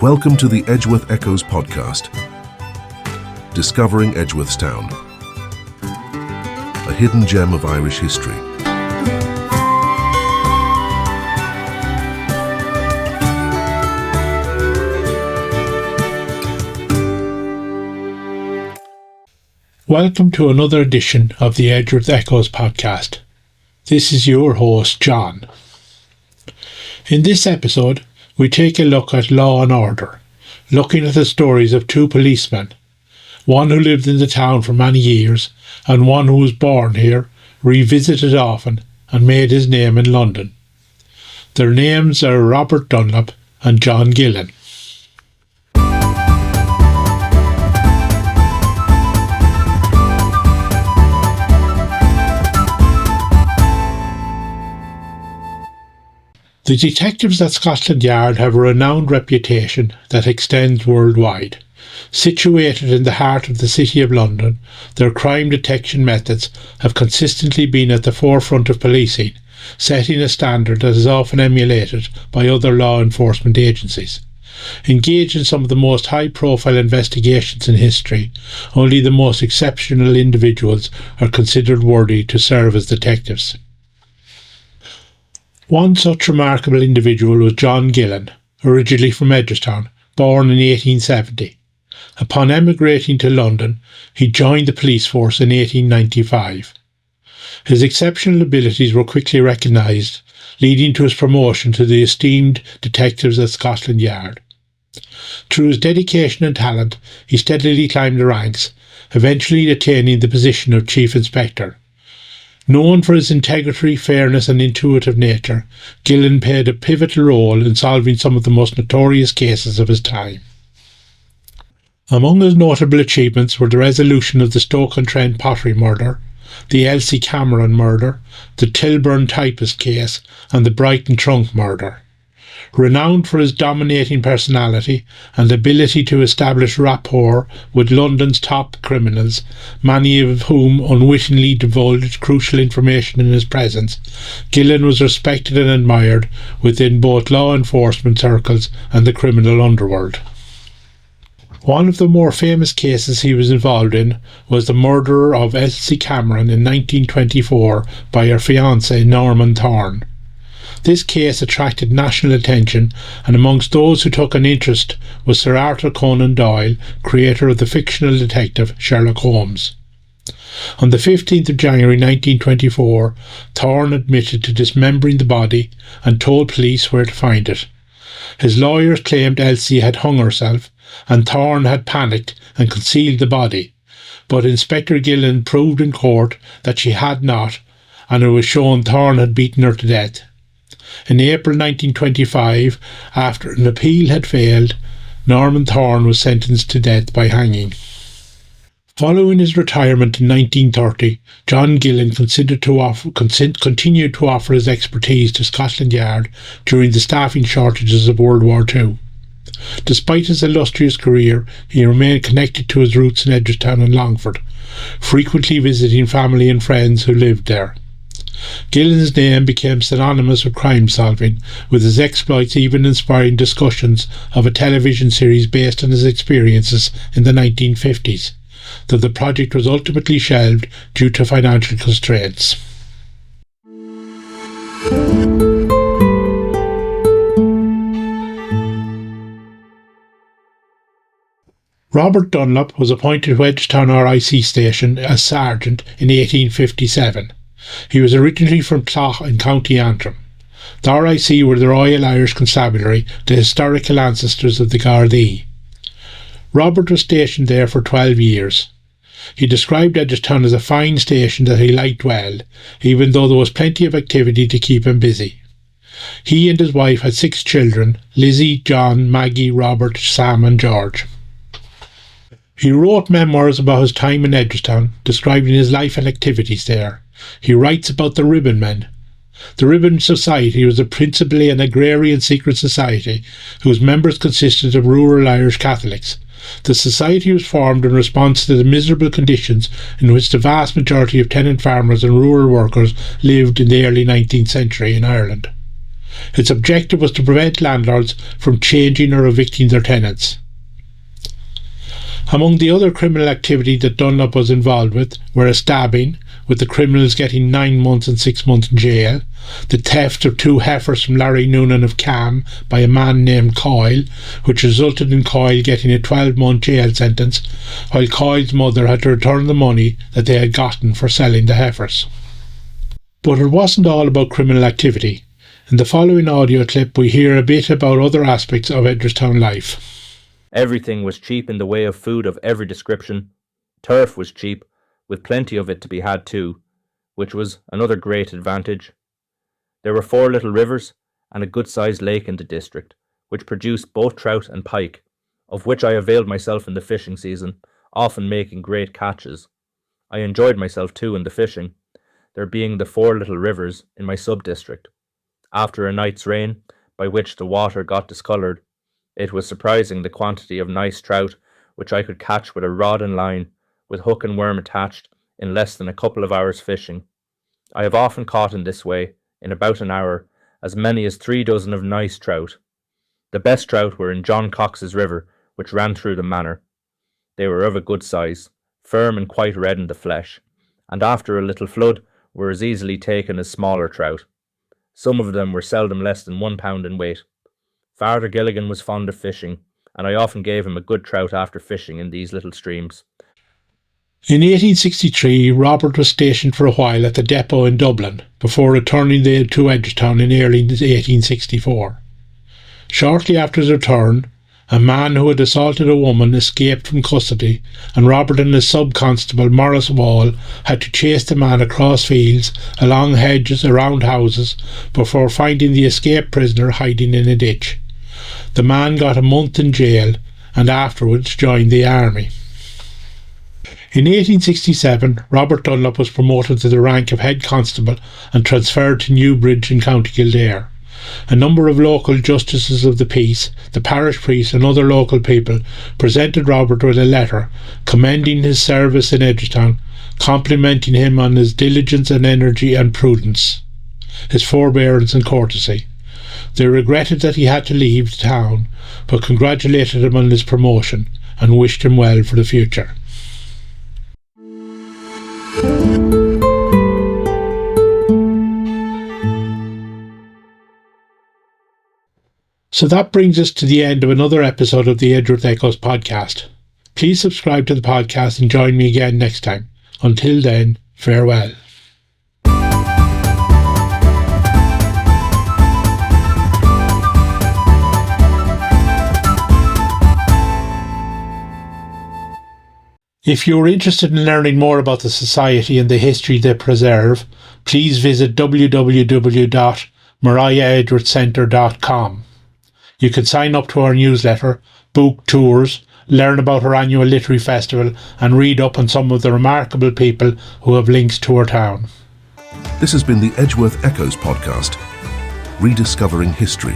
Welcome to the Edgeworth Echoes podcast, discovering Edgeworthstown, a hidden gem of Irish history. Welcome to another edition of the Edgeworth Echoes podcast. This is your host, John. In this episode, we take a look at law and order, looking at the stories of two policemen, one who lived in the town for many years and one who was born here, revisited often and made his name in London. Their names are Robert Dunlop and John Gillen. The detectives at Scotland Yard have a renowned reputation that extends worldwide. Situated in the heart of the City of London, their crime detection methods have consistently been at the forefront of policing, setting a standard that is often emulated by other law enforcement agencies. Engaged in some of the most high-profile investigations in history, only the most exceptional individuals are considered worthy to serve as detectives. One such remarkable individual was John Gillen, originally from Edgeworthstown, born in 1870. Upon emigrating to London, he joined the police force in 1895. His exceptional abilities were quickly recognised, leading to his promotion to the esteemed detectives at Scotland Yard. Through his dedication and talent, he steadily climbed the ranks, eventually attaining the position of Chief Inspector. Known for his integrity, fairness and intuitive nature, Gillen played a pivotal role in solving some of the most notorious cases of his time. Among his notable achievements were the resolution of the Stoke-on-Trent pottery murder, the Elsie Cameron murder, the Tilburn typist case and the Brighton trunk murder. Renowned for his dominating personality and ability to establish rapport with London's top criminals, many of whom unwittingly divulged crucial information in his presence, Gillen was respected and admired within both law enforcement circles and the criminal underworld. One of the more famous cases he was involved in was the murder of Elsie Cameron in 1924 by her fiancé Norman Thorne. This case attracted national attention, and amongst those who took an interest was Sir Arthur Conan Doyle, creator of the fictional detective Sherlock Holmes. On the 15th of January 1924, Thorne admitted to dismembering the body and told police where to find it. His lawyers claimed Elsie had hung herself, and Thorne had panicked and concealed the body, but Inspector Gillen proved in court that she had not, and it was shown Thorne had beaten her to death. In April 1925, after an appeal had failed, Norman Thorne was sentenced to death by hanging. Following his retirement in 1930, John Gillen continued to offer his expertise to Scotland Yard during the staffing shortages of World War II. Despite his illustrious career, he remained connected to his roots in Edgeworthstown and Longford, frequently visiting family and friends who lived there. Gillen's name became synonymous with crime solving, with his exploits even inspiring discussions of a television series based on his experiences in the 1950s, though the project was ultimately shelved due to financial constraints. Robert Dunlop was appointed to Edgeworthstown RIC station as sergeant in 1857. He was originally from Clough in County Antrim. The RIC were the Royal Irish Constabulary, the historical ancestors of the Gardaí. Robert was stationed there for 12 years. He described Edgeworthstown as a fine station that he liked well, even though there was plenty of activity to keep him busy. He and his wife had 6 children: Lizzie, John, Maggie, Robert, Sam and George. He wrote memoirs about his time in Edgeworthstown, describing his life and activities there. He writes about the Ribbon Men. The Ribbon Society was principally an agrarian secret society whose members consisted of rural Irish Catholics. The society was formed in response to the miserable conditions in which the vast majority of tenant farmers and rural workers lived in the early 19th century in Ireland. Its objective was to prevent landlords from changing or evicting their tenants. Among the other criminal activity that Dunlop was involved with were a stabbing, with the criminals getting 9 months and 6 months in jail, the theft of 2 heifers from Larry Noonan of Cam by a man named Coyle, which resulted in Coyle getting a 12-month jail sentence, while Coyle's mother had to return the money that they had gotten for selling the heifers. But it wasn't all about criminal activity. In the following audio clip we hear a bit about other aspects of Edgeworthstown life. Everything was cheap in the way of food of every description. Turf was cheap, with plenty of it to be had too, which was another great advantage. There were 4 little rivers and a good-sized lake in the district, which produced both trout and pike, of which I availed myself in the fishing season, often making great catches. I enjoyed myself too in the fishing, there being the 4 little rivers in my sub-district. After a night's rain, by which the water got discoloured, it was surprising the quantity of nice trout which I could catch with a rod and line, with hook and worm attached, in less than a couple of hours' fishing. I have often caught in this way, in about an hour, as many as 3 dozen of nice trout. The best trout were in John Cox's river, which ran through the manor. They were of a good size, firm and quite red in the flesh, and after a little flood were as easily taken as smaller trout. Some of them were seldom less than 1 pound in weight. Father Gilligan was fond of fishing, and I often gave him a good trout after fishing in these little streams. In 1863, Robert was stationed for a while at the depot in Dublin, before returning to Edgeworthstown in early 1864. Shortly after his return, a man who had assaulted a woman escaped from custody, and Robert and his sub-constable Morris Wall had to chase the man across fields, along hedges, around houses, before finding the escaped prisoner hiding in a ditch. The man got a month in jail and afterwards joined the army. In 1867, Robert Dunlop was promoted to the rank of head constable and transferred to Newbridge in County Kildare. A number of local justices of the peace, the parish priest and other local people presented Robert with a letter commending his service in Edgeworthstown, complimenting him on his diligence and energy and prudence, his forbearance and courtesy. They regretted that he had to leave the town, but congratulated him on his promotion and wished him well for the future. So that brings us to the end of another episode of the Edgeworth Echoes podcast. Please subscribe to the podcast and join me again next time. Until then, farewell. If you are interested in learning more about the Society and the history they preserve, please visit www.mariaedgeworthcentre.com. You can sign up to our newsletter, book tours, learn about our annual literary festival and read up on some of the remarkable people who have links to our town. This has been the Edgeworth Echoes podcast, rediscovering history.